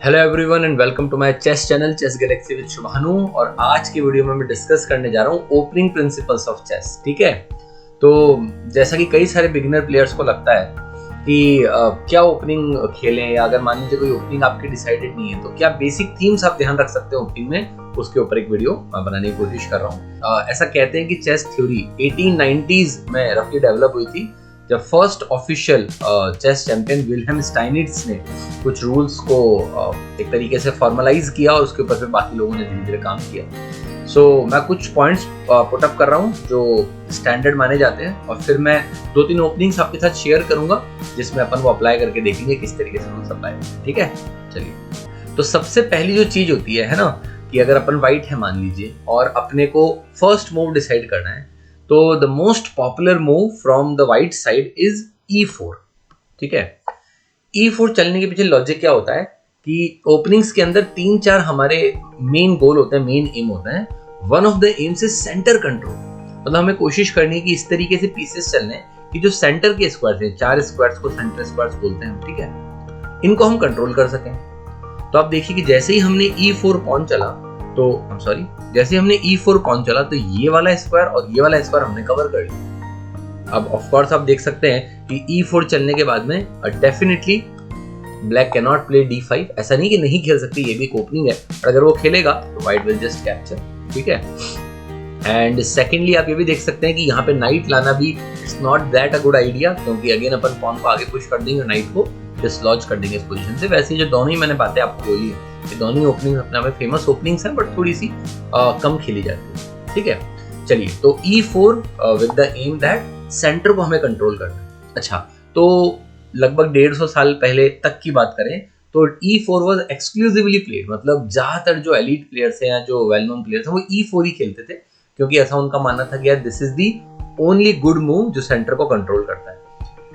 Hello everyone and welcome to my chess channel chess galaxy with Shubhanu. और आज की video में मैं डिस्कस करने जा रहा हूँ ओपनिंग प्रिंसिपल्स ऑफ चेस। ठीक है, तो जैसा कि कई सारे बिगिनर प्लेयर्स को लगता है कि क्या ओपनिंग खेलें, या अगर मान लीजिए कोई ओपनिंग आपकी डिसाइडेड नहीं है तो क्या बेसिक थीम्स आप ध्यान रख सकते हो ओपनिंग में, उसके ऊपर एक वीडियो बनाने की कोशिश कर रहा हूँ। ऐसा कहते हैं कि चेस थ्योरी 1890s में रफली डेवलप हुई थी, जब first official chess champion Wilhelm Steinitz ने कुछ रूल्स को एक तरीके से फॉर्मलाइज किया और उसके ऊपर फिर बाकी लोगों ने धीरे धीरे काम किया। सो मैं कुछ पॉइंट्स पुटअप कर रहा हूँ जो स्टैंडर्ड माने जाते हैं, और फिर मैं 2-3 ओपनिंग्स आपके साथ शेयर करूंगा जिसमें अपन वो अप्लाई करके देखेंगे किस तरीके से रूल्स अप्लाई होते हैं। ठीक है, चलिए। तो सबसे पहली जो चीज होती है ना, कि अगर अपन वाइट है मान लीजिए और अपने को फर्स्ट मूव डिसाइड करना है, तो the most popular move from the white side is E4। ठीक है, E4 चलने के पीछे लॉजिक क्या होता है कि ओपनिंग्स के अंदर 3-4 हमारे मेन गोल होते हैं, मेन एम होता है। One of the AIIMS is centre control. मतलब हमें कोशिश करनी है कि इस तरीके से पीसेस चलने कि जो सेंटर के स्क्वायर्स हैं, 4 स्क्वायर्स को सेंटर स्क्वायर्स बोलते हैं, ठीक है, इनको हम कंट्रोल कर सकें। तो आप देखिए कि जैसे ही हमने E4 पॉन चला जैसे हमने E4 पॉन चला तो ये वाला स्क्वायर और ये वाला स्क्वायर हमने कवर कर लिया। अब ऑफ कोर्स आप देख सकते हैं कि E4 चलने के बाद में definitely black can not play D5। ऐसा नहीं कि नहीं खेल सकती, ये भी एक ओपनिंग है, और अगर वो खेलेगा तो व्हाइट विल जस्ट कैप्चर। ठीक है, एंड सेकेंडली आप ये भी देख सकते हैं कि यहाँ पे नाइट लाना भी it's not that a good idea, क्योंकि अगेन अपन पॉन को आगे पुश कर देंगे और नाइट को डिसलॉज कर देंगे इस पोजीशन से। वैसे जो दोनों ही मैंने बातें आपको बोली है, ये दोनों ही ओपनिंग्स अपने में फेमस ओपनिंग्स हैं, बट थोड़ी सी कम खेली जाती है। ठीक है, चलिए। तो E4 with the aim that centre को हमें कंट्रोल करना है। अच्छा, तो लगभग 150 साल पहले तक की बात करें तो E4 वाज एक्सक्लूसिवली प्लेड। मतलब ज्यादातर जो एलीट प्लेयर्स हैं या जो वेल नोन प्लेयर्स हैं वो E4 ही खेलते थे, क्योंकि ऐसा उनका मानना था कि यार this is the only good move जो सेंटर को कंट्रोल करता है।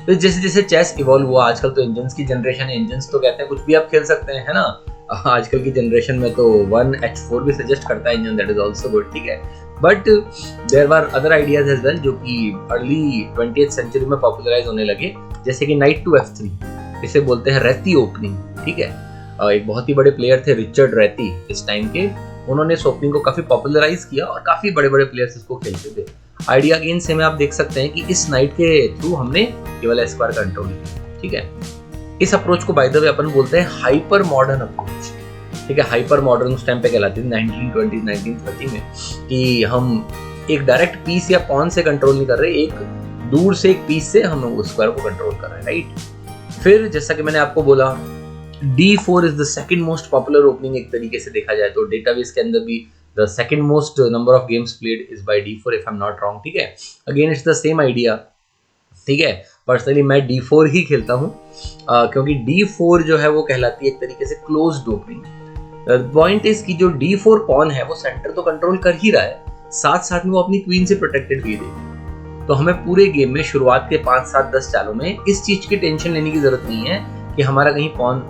तो जैसे जैसे चेस इवॉल्व हुआ, आजकल तो इंजन्स की जनरेशन है, इंजन्स तो कहते हैं कुछ भी आप खेल सकते हैं, है ना। आजकल की जनरेशन में तो 1H4 भी सजेस्ट करता है engine, that is also good. ठीक है, but there were other ideas as well जो कि अर्ली 20th सेंचुरी में पॉपुलराइज होने लगे, जैसे कि नाइट टू F3, इसे बोलते हैं रैती ओपनिंग। ठीक है, एक बहुत ही बड़े प्लेयर थे रिचर्ड रैती इस टाइम के, उन्होंने इस ओपनिंग को काफी पॉपुलराइज किया और काफी बड़े बड़े प्लेयर्स इसको खेलते थे। आइडिया अगेन से में आप देख सकते हैं कि इस नाइट के थ्रू हमने केवल स्क्वायर कंट्रोल किया। ठीक है, इस अप्रोच को बाय द वे अपन बोलते हैं हाइपर मॉडर्न अप्रोच। ठीक है, हाइपर मॉडर्न उस टाइम पे कहलाती थी 1920 1930 में, कि हम एक डायरेक्ट पीस या पॉन से कंट्रोल नहीं कर रहे, एक दूर से एक पीस से हम उस स्क्वायर को कंट्रोल कर रहे हैं। राइट, फिर जैसा कि मैंने आपको बोला D4 is the second most popular opening. एक तरीके से देखा जाए तो डेटाबेस के अंदर भी the second most number of games played is by D4 if I'm not wrong। ठीक है, again it's the same idea। ठीक है, पर्सनली मैं D4 ही खेलता हूँ, क्योंकि D4 जो है वो कहलाती है एक तरीके से क्लोज्ड ओपनिंग। पॉइंट इज कि जो D4 पॉन है वो सेंटर तो कंट्रोल कर ही रहा है, साथ साथ में वो अपनी क्वीन से प्रोटेक्टेड भी है। तो हमें पूरे गेम में शुरुआत के 5, 7, 10 चालों में इस चीज की टेंशन लेने की जरूरत नहीं है कि हमारा कहीं पॉन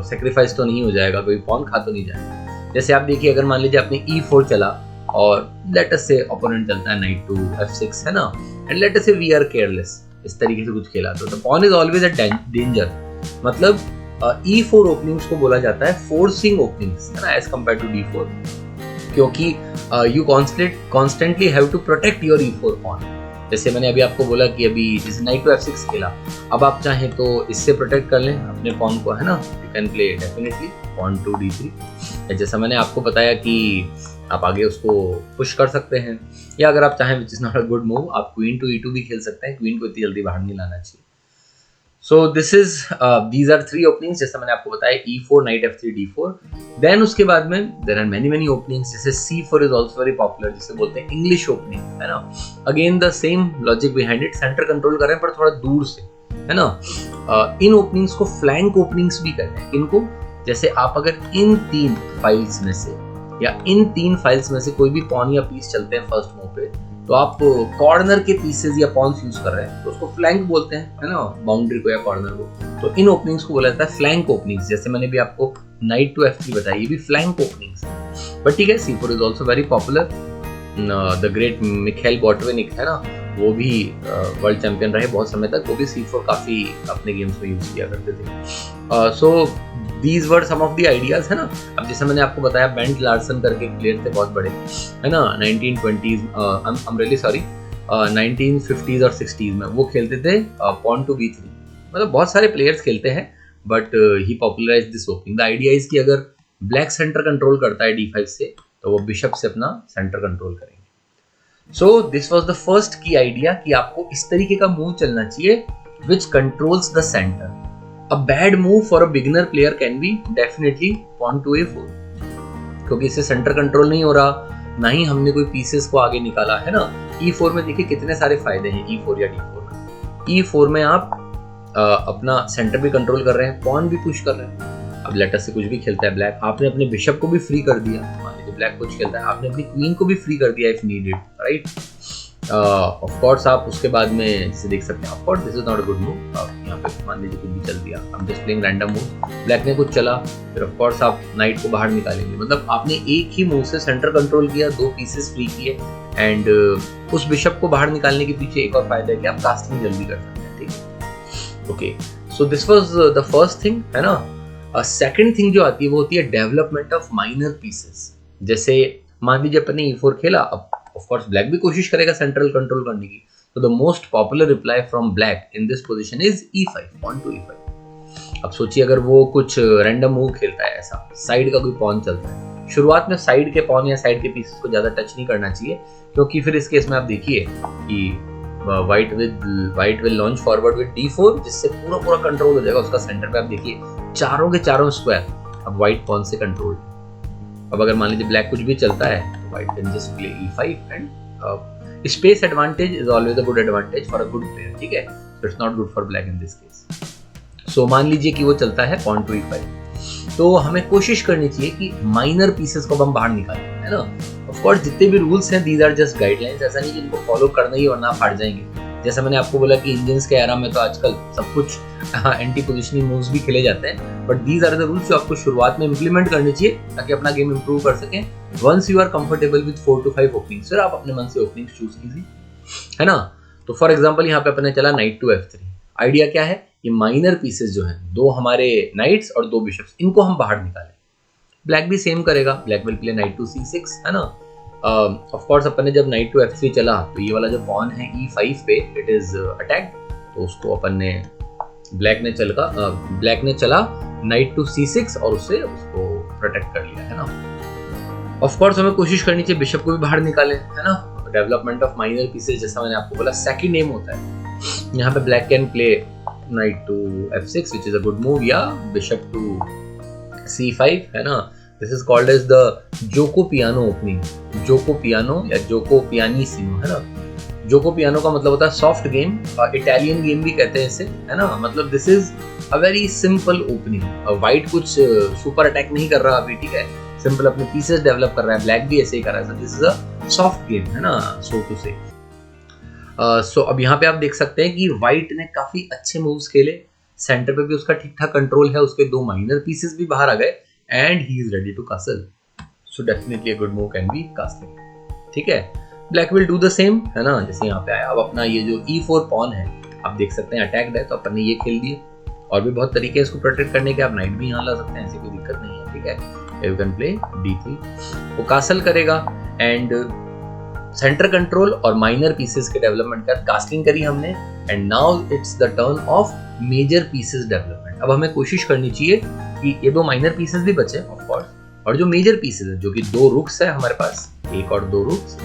सेक्रीफाइस तो नहीं हो जाएगा, कोई पॉन खा तो नहीं जाएगा। जैसे आप देखिए, अगर मान लीजिए आपने E4 चला और लेट अस से ओपोनेंट चलता है नाइट टू F6, है ना, एंड लेट अस से वी आर केयरलेस, इस तरीके से कुछ खेला तो porn is always a danger. मतलब E4 ओपनिंग्स को बोला जाता है फोर्सिंग ओपनिंग्स, है ना, एज कंपेयर टू D4, क्योंकि you constantly have to protect your E4 pawn. जैसे मैंने अभी आपको बोला कि अभी जैसे नाइट टू F6 खेला, अब आप चाहें तो इससे प्रोटेक्ट कर लें अपने पॉन को, है ना, you can play definitely pawn to D3। जैसा मैंने आपको बताया कि आप आगे उसको पुश कर सकते हैं, या अगर आप चाहें which is not a good move, आप क्वीन टू E2 भी खेल सकते हैं, क्वीन को इतनी जल्दी बाहर नहीं लाना चाहिए। सो दीज आर 3 ओपनिंग्स, जैसा मैंने आपको बताया, E4, night F3, D4। Then उसके बाद में देयर आर मेनी ओपनिंग्स, जैसे C4 is also very popular, जिसे बोलते हैं इंग्लिश ओपनिंग, है ना। Again the same logic behind it, centre control कर रहे हैं पर थोड़ा दूर से, है ना। इन ओपनिंग्स को फ्लैंक ओपनिंग्स भी कहते हैं। इनको जैसे आप अगर इन 3 फाइल्स में से या इन 3 फाइल्स में से कोई भी पॉन या पीस चलते हैं फर्स्ट मूव पे, तो आप कॉर्नर के पीसेस या पॉन्स यूज कर रहे हैं तो उसको फ्लैंक बोलते हैं, है ना, बाउंड्री को या कॉर्नर को। तो इन ओपनिंग्स को बोला जाता है फ्लैंक ओपनिंग्स। जैसे मैंने भी आपको नाइट टू F3 बताया, ये भी फ्लैंक ओपनिंग्स है। बट ठीक है, C4 is also very popular. The great Mikhail Botvinnik, है ना, वो भी वर्ल्ड चैंपियन रहे बहुत समय तक, वो भी C4 काफी अपने गेम्स में यूज किया करते थे। So these were some of the ideas, है ना। अब जैसे मैंने आपको बताया बेंट लार्सन करके एक प्लेयर थे बहुत बड़े, है ना, 1920s, I am really sorry 1950s और 60s में वो खेलते थे पॉन टू b3। मतलब बहुत सारे प्लेयर्स खेलते हैं, but he popularise this opening. The idea is कि अगर ब्लैक सेंटर कंट्रोल करता है d5 से, तो वो बिशप से अपना सेंटर कंट्रोल करेंगे। So this was the first की आइडिया कि आपको इस तरीके का मूव चलना चाहिए विच controls the centre. A bad move for a beginner player can be definitely pawn to a4, क्योंकि इससे सेंटर कंट्रोल नहीं हो रहा, ना ही हमने कोई पीसेस को आगे निकाला, है ना। e4 में देखिए कितने सारे फायदे हैं e4 या d4 में। e4 में आप अपना सेंटर भी कंट्रोल कर रहे हैं, पॉन भी पुश कर रहे हैं। अब लेटर से कुछ भी खेलता है ब्लैक, आपने अपने बिशप को भी फ्री कर दिया। मान लीजिए ब्लैक कुछ खेलता है, आपने अपनी क्वीन को भी फ्री कर दिया if needed, right. Of course आप उसके बाद में इसे देख सकते हैं, of course this is not a good move. यहाँ पे मान लीजिए कुछ भी चल दिया, हम just playing random move, black ने कुछ चला, फिर ऑफ कोर्स आप नाइट को बाहर निकालेंगे। मतलब आपने एक ही मूव से सेंटर कंट्रोल किया, 2 पीसेस फ्री किए, एंड उस बिशप को बाहर निकालने के पीछे एक और फायदा है कि आप कास्टिंग जल्दी कर सकते हैं, ठीक है। Okay, so this was the first thing, है ना। सेकंड थिंग जो आती है वो होती है डेवलपमेंट ऑफ माइनर पीसेस। जैसे मान लीजिए अपने e4 खेला, अब ऑफ कोर्स ब्लैक भी कोशिश करेगा सेंट्रल कंट्रोल करने की, तो the most popular reply from black in this position is e5, pawn to e5। अब सोचिए अगर वो कुछ रैंडम मूव खेलता है, ऐसा साइड का कोई पॉन चलता है, शुरुआत में साइड के पॉन या साइड के पीसेस को ज्यादा टच नहीं करना चाहिए, क्योंकि फिर इस केस में आप देखिए कि white will launch forward with d4, जिससे पूरा कंट्रोल हो जाएगा उसका सेंटर पे। आप देखिए चारों के चारों स्क्वायर अब व्हाइट पॉन से कंट्रोल। अब अगर मान लीजिए ब्लैक कुछ भी चलता है, तो white can just play e5 and space advantage is always a good advantage for a good player, ठीक है। So it's not good for black in this case. सो मान लीजिए कि वो चलता है पॉन टू e5, तो हमें कोशिश करनी चाहिए कि माइनर पीसेस को हम बाहर निकालें, है ना। ऑफ कोर्स जितने भी रूल्स हैं दीज आर जस्ट गाइडलाइंस, ऐसा नहीं कि इनको फॉलो करना ही वरना आप हार जाएंगे। जैसा मैंने आपको बोला कि इंडियंस के एरा में तो आजकल सब कुछ एंटी पोजिशनिंग मूव्स भी खेले जाते हैं, but these are the rules जो आपको शुरुआत में इंप्लीमेंट करने चाहिए ताकि अपना गेम इंप्रूव कर सकें। Once you are comfortable with 4 to 5 openings, फिर आप अपने मन से ओपनिंग्स चूज कीजिए, है ना। तो फॉर एग्जांपल यहाँ पे अपने चला नाइट टू f3। आइडिया क्या है, ये माइनर पीसेस जो हैं, 2 हमारे नाइट्स और 2 बिशप्स, इनको हम बाहर निकालें। ब्लैक भी सेम करेगा, black will play knight to c6, है ना। ऑफ कोर्स अपन ने जब नाइट टू f3 चला, तो ये वाला जो पॉन है e5 पे इट इज अटैक, तो उसको अपन ने ब्लैक ने चला नाइट टू c6 और उससे उसको प्रोटेक्ट कर लिया, है ना। ऑफ कोर्स हमें कोशिश करनी चाहिए बिशप को भी बाहर निकालें, है ना। डेवलपमेंट ऑफ माइनर पीसेस, जैसा मैंने आपको बोला सेकंड एम होता है। यहाँ पे black can play knight to f6 which is a good move, या बिशप टू c5, है ना। This is called as the Giuoco Piano opening, Giuoco Piano या जोको पियानीसिमो, है ना। जोको पियानो का मतलब होता है सॉफ्ट गेम, इटालियन गेम भी कहते हैं इसे, है ना। मतलब this is a very simple opening. White कुछ सुपर अटैक नहीं कर रहा अभी, ठीक है, सिंपल अपने पीसेस डेवलप कर रहा है, ब्लैक भी ऐसे ही कर रहा है। This is a soft game, है ना, सो टू से। सो अब यहाँ पे आप देख सकते हैं कि व्हाइट ने काफी अच्छे मूव्स खेले, सेंटर पे भी उसका ठीक ठाक कंट्रोल है, उसके 2 माइनर पीसेस भी बाहर आ गए, and he is ready to castle. So definitely a good move can be castling, ठीक है। Black will do the same, है ना, जैसे यहाँ पे आया। अब अपना ये जो e4 पॉन है, आप देख सकते हैं अटैक्ड है, तो अपन ने ये खेल दिए। और भी बहुत तरीके हैं इसको प्रोटेक्ट करने के, आप नाइट भी यहाँ ला सकते हैं, ऐसी कोई दिक्कत नहीं है, ठीक है। यू कैन प्ले d3, वो कासल करेगा, एंड सेंटर कंट्रोल और माइनर पीसेस के डेवलपमेंट का कास्टिंग करी हमने, and now it's the turn of major pieces development. अब हमें कोशिश करनी चाहिए कि ये 2 माइनर पीसेस भी बचे ऑफ कोर्स, और जो मेजर पीसेस है, जो कि 2 रुक्स है हमारे पास, एक और 2 रुक्स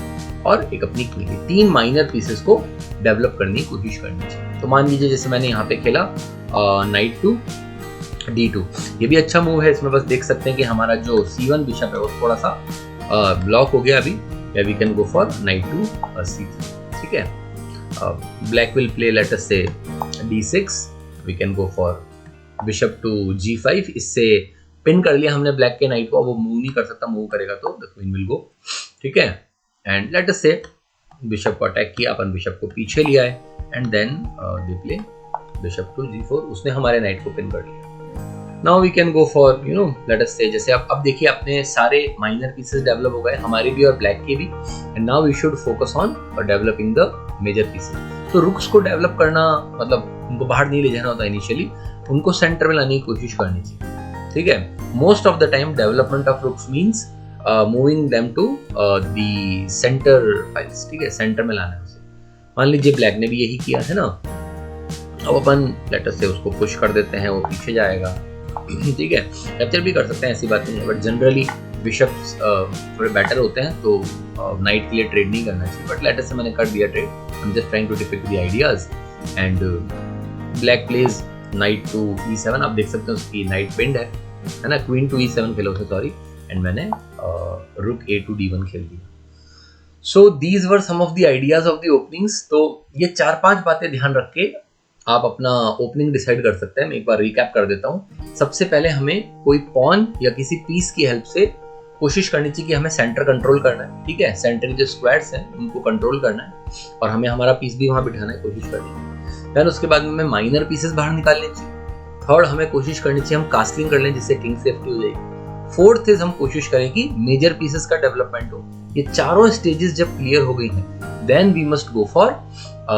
और एक अपनी क्वीन, 3 माइनर पीसेस को डेवलप करने की कोशिश करनी चाहिए। तो मान लीजिए जैसे मैंने यहाँ पे खेला नाइट टू d2, ये भी अच्छा मूव है। इसमें बस देख सकते हैं कि हमारा जो c1 बिशप है वो थोड़ा सा ब्लॉक हो गया अभी, we can go for knight to c3, ठीक है। Black will play let us say d6, we can go for bishop to g5, इससे पिन कर लिया हमने ब्लैक के नाइट को, वो मूव नहीं कर सकता, मूव करेगा तो द क्वीन विल गो, ठीक है। एंड लेट अस से बिशप को अटैक किया, अपन बिशप को पीछे लिया है, and then they play bishop to g4, उसने हमारे नाइट को पिन कर लिया। Now we can go for let us say, जैसे अब देखिए अपने सारे माइनर पीसेस डेवलप हो गए, हमारे भी और ब्लैक के भी, and now we should focus on developing the major pieces. तो रुक्स को डेवलप करना मतलब उनको बाहर नहीं ले जाना होता इनिशियली, उनको सेंटर में लाने की कोशिश करनी चाहिए, ठीक है। Most of the time development of rooks means moving them to the centre files, ठीक है, सेंटर में लाना है उसे। मान लीजिए ब्लैक ने भी यही किया है ना, अब अपन लेटर से उसको पुश कर देते हैं, वो पीछे जाएगा, ठीक है। कैप्चर भी कर सकते हैं, ऐसी बात नहीं है, बट जनरली बिशप्स थोड़े बेटर होते हैं, तो नाइट के लिए ट्रेड नहीं करना चाहिए, बट लेटर से मैंने कर दिया trade. I am just trying to depict the ideas and black plays knight to e7। आप देख सकते हैं उसकी नाइट पिंड है ना, क्वीन टू e7 खेला उसे, सॉरी, एंड मैंने रुक a टू d1 खेल दिया। So these were some of the ideas of the openings. तो ये 4-5 बातें ध्यान रख के आप अपना ओपनिंग डिसाइड कर सकते हैं। मैं एक बार रिकैप कर देता हूँ। सबसे पहले हमें कोई पॉन या किसी पीस की हेल्प से कोशिश करनी चाहिए कि हमें सेंटर कंट्रोल करना है, ठीक है। सेंटर के जो स्क्वायर्स हैं उनको कंट्रोल करना है और हमें हमारा पीस भी वहां बिठाना है, कोशिश करनी है। देन उसके बाद में हमें माइनर पीसेस बाहर निकालने चाहिए। थर्ड, हमें कोशिश करनी चाहिए हम कास्टलिंग कर लें जिससे किंग सेफ्टी हो जाएगी। फोर्थ इज हम कोशिश करें कि मेजर पीसेस का डेवलपमेंट हो। ये चारों स्टेजेस जब क्लियर हो गई हैं, then we must go for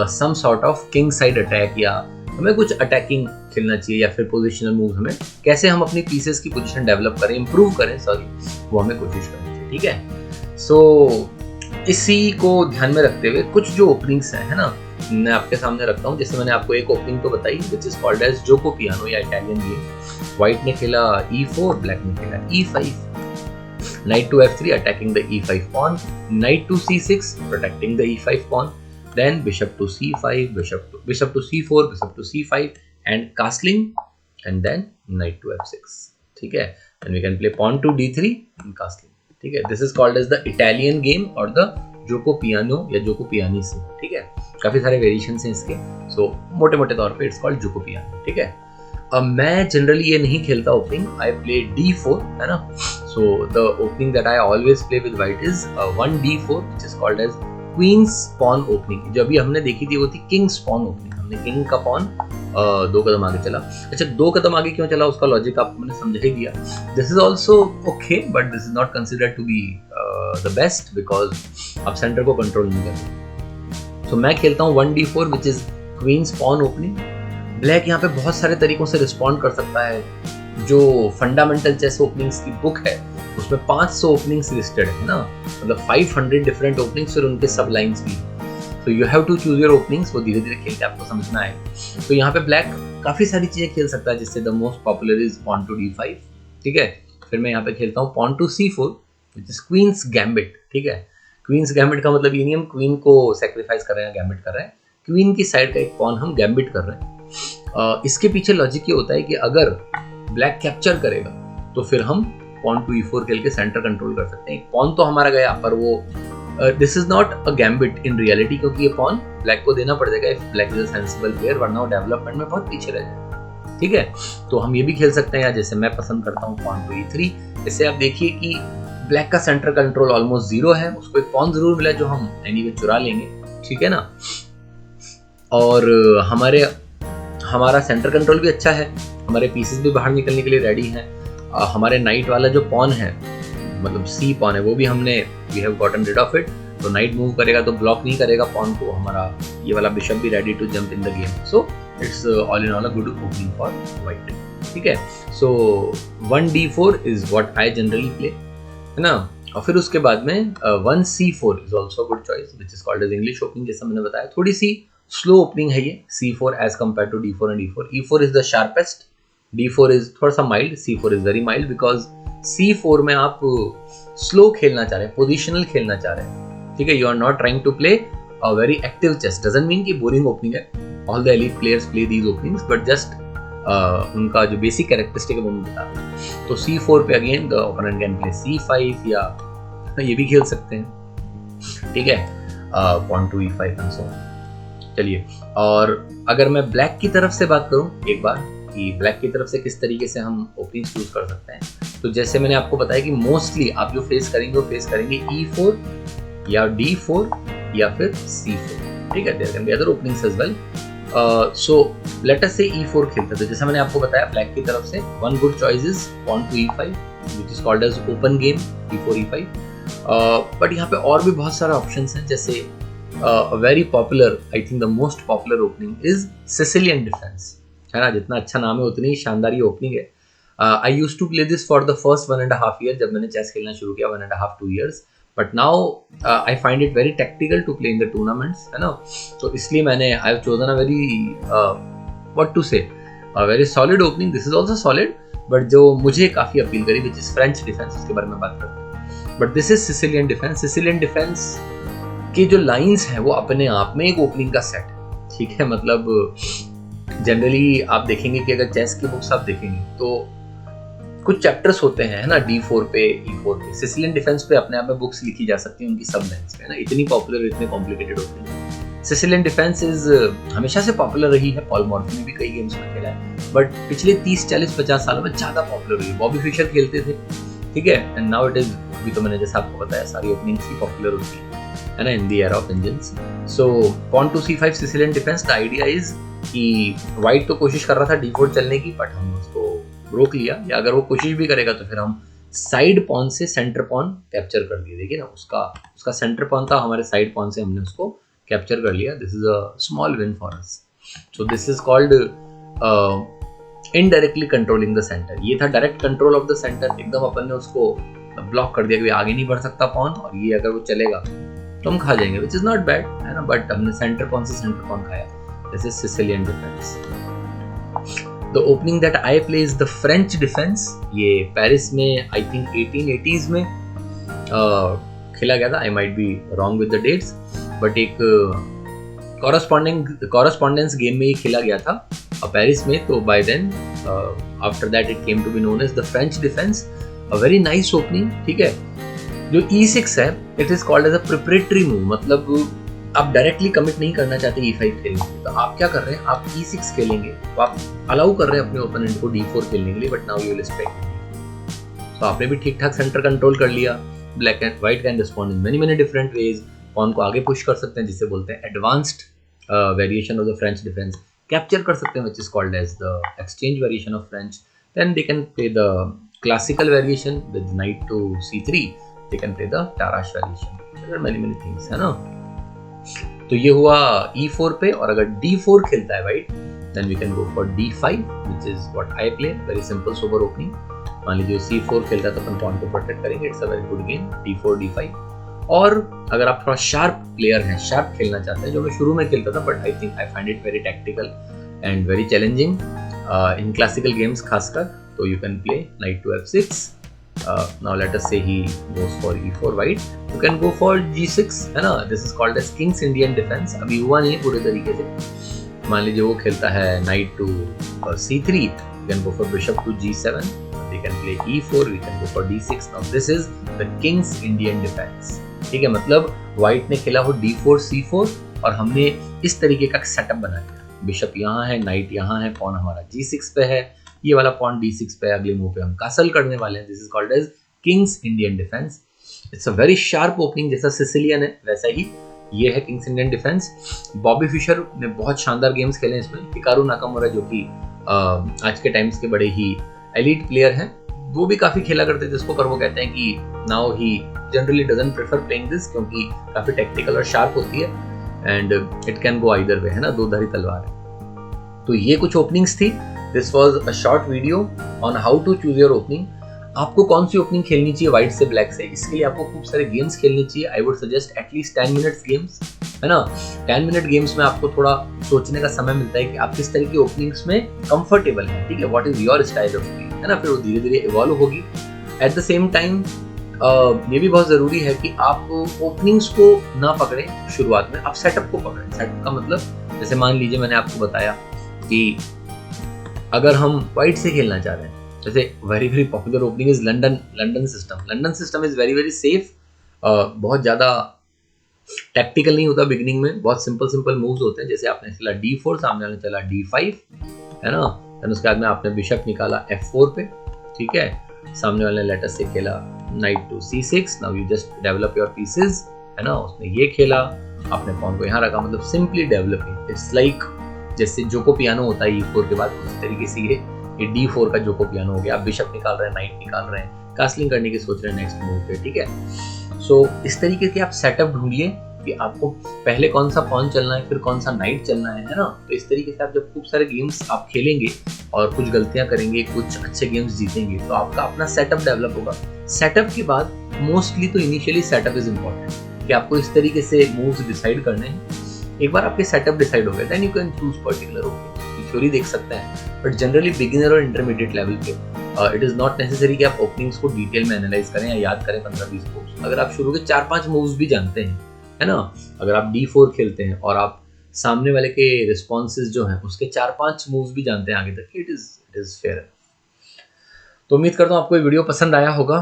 some sort of king side attack, या हमें कुछ अटैकिंग खेलना चाहिए, या फिर पोजिशनल मूव, हमें कैसे हम अपनी पीसेस की पोजीशन डेवलप करें, इंप्रूव करें, सॉरी, वो हमें कोशिश करनी चाहिए, ठीक है। सो इसी को ध्यान में रखते हुए कुछ जो ओपनिंग्स हैं, है ना, मैं आपके सामने रखता हूँ। जैसे मैंने आपको एक ओपनिंग तो बताई which is called as Giuoco Piano या इटालियन गेम। व्हाइट ने खेला e4, ब्लैक ने खेला e5, knight to f3 attacking the e5 pawn, knight to c6 protecting the e5 pawn, then bishop to c5, bishop to c4, bishop to c5 and castling, and then knight to f6, ठीक है। and we can play pawn to d3 and castling, ठीक है। this is called as the Italian game or the Giuoco Piano या Giuoco पियानीसी, ठीक है। काफी सारे variations हैं इसके, सो मोटे मोटे तौर पे इट्स कॉल्ड जोको पियानो, ठीक है। अब मैं जनरली ये नहीं खेलता ओपनिंग, आई प्ले d4, है ना। So the opening that I always play with white is 1d4 which is called as queen's pawn opening. जो अभी हमने देखी थी वो थी किंग्स पॉन ओपनिंग। हमने किंग का पॉन 2 कदम आगे चला। अच्छा, 2 कदम आगे क्यों चला उसका लॉजिक आपको मैंने समझा ही दिया। This is also okay, but this is not considered to be the best because आप सेंटर को कंट्रोल नहीं करते। सो मैं खेलता हूँ 1d4 which is queen's pawn opening. Black यहाँ पे बहुत सारे तरीकों से रिस्पॉन्ड कर सकता है। जो फंडामेंटल चेस ओपनिंग्स की बुक है उसमें 500 ओपनिंग्स लिस्टेड है ना, मतलब 500 डिफरेंट ओपनिंग्स और उनके सब लाइन्स भी। तो you have to choose your openings, वो धीरे धीरे खेल के आपको समझना है। तो यहाँ पे ब्लैक काफी सारी चीजें खेल सकता है, जिससे the most popular is pawn to d5, ठीक है। फिर मैं यहाँ पे खेलता हूँ pawn to c4 which is queen's gambit, ठीक है। क्वींस गैम्बिट का मतलब ये नहीं हम क्वीन को सेक्रीफाइस कर रहे हैं, गैम्बिट कर रहे हैं, क्वीन की साइड का एक पॉन हम गैम्बिट कर रहे हैं। इसके पीछे लॉजिक ये होता है कि अगर ब्लैक कैप्चर करेगा तो फिर हम पॉन टू e4 खेल के सेंटर कंट्रोल कर सकते हैं। पॉन तो हमारा गया, पर वो this is not a gambit in reality, क्योंकि ये पॉन ब्लैक को देना पड़ जाएगा if black is a sensible player, वरना वो डेवलपमेंट में बहुत पीछे रह जाएगा, ठीक है। तो हम ये भी खेल सकते हैं, या जैसे मैं पसंद करता हूँ पॉन टू e3। इससे आप देखिए कि ब्लैक का सेंटर कंट्रोल ऑलमोस्ट 0 है, उसको एक पॉन जरूर मिला जो हम एनीवे चुरा लेंगे, ठीक है ना। और हमारा सेंटर कंट्रोल भी अच्छा है, हमारे पीसेस भी बाहर निकलने के लिए रेडी हैं। हमारे नाइट वाला जो पॉन है, मतलब सी पॉन है, वो भी हमने we have gotten rid of it. तो नाइट मूव करेगा तो ब्लॉक नहीं करेगा पॉन को, हमारा ये वाला बिशप भी ready to jump in the game. So it's all in all a good opening for white, ठीक है। So 1d4 is what I generally play, है ना। और फिर उसके बाद में 1c4 is also good choice which is called as English opening, जैसा मैंने बताया। थोड़ी सी स्लो ओपनिंग है ये c4 as compared to d4 and e4। e4 is the sharpest, d4 is थोड़ा सा mild, c4 is very mild because c4 में आप स्लो खेलना चाह रहे हैं, पोजिशनल खेलना चाह रहे हैं, ठीक है। You are not trying to play a very active chess. Doesn't mean कि बोरिंग ओपनिंग है, all the elite players play these openings, but just उनका जो बेसिक कैरेक्टरिस्टिक है वो मैं बता रहा हूँ। तो c4 पे again the opponent can play c5, या ये भी खेल सकते हैं, ठीक है, pawn to e5 and so on. चलिए, और अगर मैं ब्लैक की तरफ से बात करूं एक बार कि ब्लैक की तरफ से किस तरीके से हम ओपनिंग चूज कर सकते हैं, तो जैसे मैंने आपको बताया कि मोस्टली आप जो फेस करेंगे वो फेस करेंगे e4 या d4 या फिर c4, ठीक है। There can be other openings as well. So let us say e4 खेलते हैं। तो जैसा मैंने आपको बताया ब्लैक की तरफ से one good choice is pawn to e5 which is called as open game e4 e5। But यहाँ पे और भी बहुत सारे ऑप्शंस हैं, जैसे very popular, I think the most popular opening is Sicilian defence, है ना। जितना अच्छा नाम है उतनी ही शानदार ये ओपनिंग है। I use to play this for the first 1.5 year जब मैंने चेस खेलना शुरू किया, 1.5-2 years, but now I find it very tactical to play in the tournaments, है ना. तो इसलिए मैंने I have chosen a very what to say very solid opening. This is also solid, but जो मुझे काफी अपील करी विच इज फ्रेंच डिफेंस, उसके बारे में बात करते हैं. But this is Sicilian defence. Sicilian defence की जो लाइंस है वो अपने आप में एक ओपनिंग का सेट है, ठीक है. मतलब जनरली आप देखेंगे कि अगर चेस की बुक्स आप देखेंगे तो कुछ चैप्टर्स होते हैं, है ना, D4 पे, E4 पे. सिसिलियन डिफेंस पे अपने आप में बुक्स लिखी जा सकती हैं उनकी सब लाइंस पे, है ना. इतनी पॉपुलर, इतने कॉम्प्लिकेटेड होते हैं. सिसिलियन डिफेंस इज हमेशा से पॉपुलर रही है. पॉल मॉर्फी ने भी कई गेम्स में खेला है, बट पिछले 30, 40, 50 सालों में ज्यादा पॉपुलर हुई. बॉबी फिशर खेलते थे, ठीक है, एंड नाउ इट इज, अभी तो मैंने जैसा आपको बताया सारी ओपनिंग्स ही पॉपुलर होती है ना, in the era of engines. So pawn to C5 Sicilian defence. The idea is कि व्हाइट तो कोशिश कर रहा था D4 चलने की, बट हम उसको रोक लिया, या अगर वो कोशिश भी करेगा तो फिर हम साइड पॉन से सेंटर पॉन कैप्चर कर दिए. देखिए ना, उसका सेंटर पॉन था, हमारे साइड पॉन से हमने उसको कैप्चर कर लिया. This is a small win for us. So this is called indirectly controlling the centre. ये था direct control of the centre. एकदम अपन ने उसको ब्लॉक कर दिया कि आगे नहीं बढ़ सकता पॉन, और ये अगर वो चलेगा तो हम खा जाएंगे, विच इज नॉट बैड, है ना. बट हमने सेंटर पॉन से सेंटर पॉन खाया. This is Sicilian defence. The opening that I play is the French defense. ये पेरिस में I think 1880s में खेला गया था. I might be wrong with the dates, but एक correspondence game में ये खेला गया था पेरिस में. तो by then after that it came to be known as the French defense. A very nice opening, ठीक है. जो E6 है, it is called as a preparatory move. मतलब आप डायरेक्टली कमिट नहीं करना चाहते E5 खेलने के, तो आप क्या कर रहे हैं, आप E6 खेलेंगे, तो आप अलाउ कर रहे हैं अपने ओपोनेंट को D4 खेलने के लिए, but now you will respect. तो आपने भी ठीक ठाक सेंटर कंट्रोल कर लिया. Black and white can respond in many different ways. Pawn को आगे पुश कर सकते हैं, जिसे बोलते हैं advanced variation of the French defence. Capture कर सकते हैं, which is called as the exchange variation of French. Then they can play the classical variation with knight to C3. They can play the Tarrasch variation. There are many things, है ना. तो ये हुआ E4 पे. और अगर D4 खेलता है white, then we can go for D5, which is what I play. Very simple sober opening. मान लीजिए C4 खेलता है तो अपन पॉन को प्रोटेक्ट करेंगे. It's a very good game. D4 D5. और अगर आप थोड़ा शार्प प्लेयर हैं, शार्प खेलना चाहते हैं, जो मैं शुरू में खेलता था, but I think I find it very tactical and very challenging in classical games खासकर, तो you can play knight to F6. Now let us say he goes for E4 white. You can go for G6, है ना. This is called as King's Indian defense. अभी हुआ नहीं पूरे तरीके से. मान लीजिए वो खेलता है Knight to C3. You can go for Bishop to G7. They can play E4. We can go for D6. Now this is the King's Indian defense. ठीक है, मतलब White ने खेला हो D4 C4 और हमने इस तरीके का सेटअप बना दिया. बिशप यहाँ है, नाइट यहाँ है, पॉन हमारा G6 पे है, ये वाला पॉन D6 पे, अगले मूव पे हम कासल करने वाले हैं. This is called as king's Indian defence. It's a very sharp opening. जैसा सिसिलियन है वैसा ही ये है king's Indian defence. Bobby Fischer ने बहुत शानदार गेम्स खेले इसमें. हिकारू नाकामुरा, जो कि आज के टाइम्स के बड़े ही एलीट प्लेयर हैं, वो भी काफी खेला करते थे इसको, पर वो कहते हैं कि now he generally doesn't prefer playing this, क्योंकि काफी टेक्निकल और शार्प होती है and it can go either way, है ना, दो धारी तलवार है. तो ये कुछ ओपनिंग्स थी. This was a short video on how to choose your opening. आपको कौन सी ओपनिंग खेलनी चाहिए व्हाइट से ब्लैक से, इसके लिए आपको खूब सारे गेम्स खेलने चाहिए. I would suggest at least 10 minutes games, है ना. 10 मिनट गेम्स में आपको थोड़ा सोचने का समय मिलता है कि आप किस तरह की ओपनिंग्स में कंफर्टेबल हैं, ठीक है, what is your style of play, है ना. फिर वो धीरे धीरे इवॉल्व होगी. एट द सेम टाइम ये भी बहुत जरूरी है कि आप ओपनिंग्स को ना पकड़ें शुरुआत में, आप सेटअप को पकड़ें. सेटअप का मतलब, जैसे मान लीजिए मैंने आपको बताया कि अगर हम व्हाइट से खेलना चाह रहे हैं, जैसे very very popular opening is London system. London system is very very safe. बहुत ज़्यादा टैक्टिकल नहीं होता बिगिनिंग में, बहुत सिंपल मूव्स होते हैं. जैसे आपने चला D4, सामने वाले चला D5, है ना. फिर उसके बाद में आपने बिशप निकाला F4 पे, ठीक है. सामने वाले ने लेटर से खेला knight to C6. Now you just develop your pieces, है ना. उसने ये खेला, आपने पॉन को यहाँ रखा, मतलब सिंपली डेवलपिंग. इट्स लाइक जैसे जोको पियानो होता है E4 के बाद, उस तरीके से ये D4 का जोको पियानो हो गया. आप बिशप निकाल रहे हैं, नाइट निकाल रहे हैं, कास्लिंग करने की सोच रहे हैं नेक्स्ट मूव पे, ठीक है. सो इस तरीके के आप सेटअप ढूंढिए कि आपको पहले कौन सा पॉन चलना है, फिर कौन सा नाइट चलना है ना। तो इस तरीके से आप जब खूब सारे गेम्स आप खेलेंगे और कुछ गलतियां करेंगे, कुछ अच्छे गेम्स जीतेंगे, तो आपका अपना सेटअप डेवलप होगा। सेटअप के बाद मोस्टली तो इनिशियली सेटअप इज इम्पोर्टेंट कि आपको इस तरीके से मूव्स डिसाइड करने हैं। एक बार आपके सेटअप डिसाइड हो गए, then you can choose particular opening. Theory देख सकते हैं, बट जनरली बिगिनर और इंटरमीडिएट लेवल पे इट इज नॉट नेसेसरी कि आप ओपनिंग्स को डिटेल में एनालाइज करें या याद करें 15-20 मूव्स। अगर आप शुरू के 4-5 मूव्स भी जानते हैं, है ना, अगर आप D4 खेलते हैं और आप सामने वाले के रिस्पॉन्सेज जो हैं उसके 4-5 मूव्स भी जानते हैं आगे तक, इट इज फेयर। तो उम्मीद करता हूँ आपको ये वीडियो पसंद आया होगा।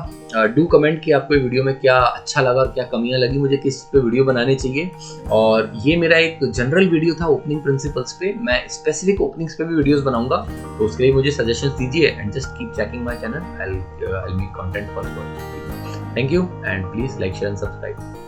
डू कमेंट कि आपको ये वीडियो में क्या अच्छा लगा और क्या कमियां लगी, मुझे किस पे वीडियो बनानी चाहिए। और ये मेरा एक जनरल वीडियो था ओपनिंग प्रिंसिपल्स पे, मैं स्पेसिफिक ओपनिंग्स पे भी वीडियोस बनाऊंगा, तो उसके लिए मुझे सजेशंस दीजिए and just keep checking my channel. I will make content for you. Thank you and please like, share and subscribe.